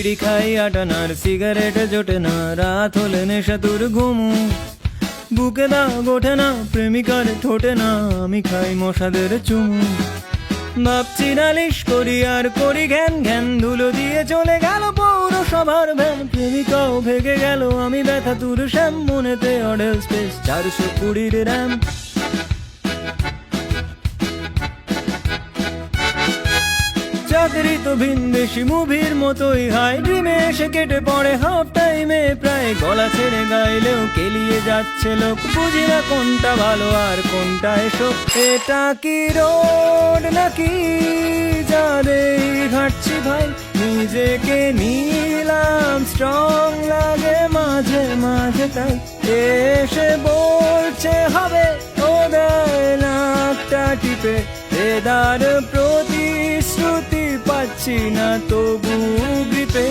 বিড়ি খাই আটানার, সিগারেটে জোটে না, রাত হলে নেশা তোর ঘুমু। বুকে দাগ ওঠে না, প্রেমিকার ঠোঁটে না, আমি খাই মশাদের চুমু। ভাবছি নালিশ করি আর করি ঘ্যান ঘ্যান, ধুলো দিয়ে চলে গেল পৌরসভার ভ্যান। প্রেমিকাও ভেগে গেল, আমি ব্যথা তোর শ্যাম, মনেতে অডেল স্পেস 420 র্যাম। চাকরি তো ভিনদেশি মুভির মতোই হাই, ড্রিমে এসে কেটে পড়ে হাফ টাইমে প্রায়। গলা ছেড়ে গাইলেও কেলিয়ে যাচ্ছে লোক, বুঝি না কোনটা ভালো আর কোনটা এসব। এটা কি রোড নাকি যাদের হাঁটছি ভাই, নিজেকে নিলাম স্ট্রং লাগে মাঝে মাঝে তাই। এসে বলছে হবে, ও দেয় নাকটা টিপে, এদার প্রতিশ্রুতি পাচ্ছি না তবু গ্রিপে।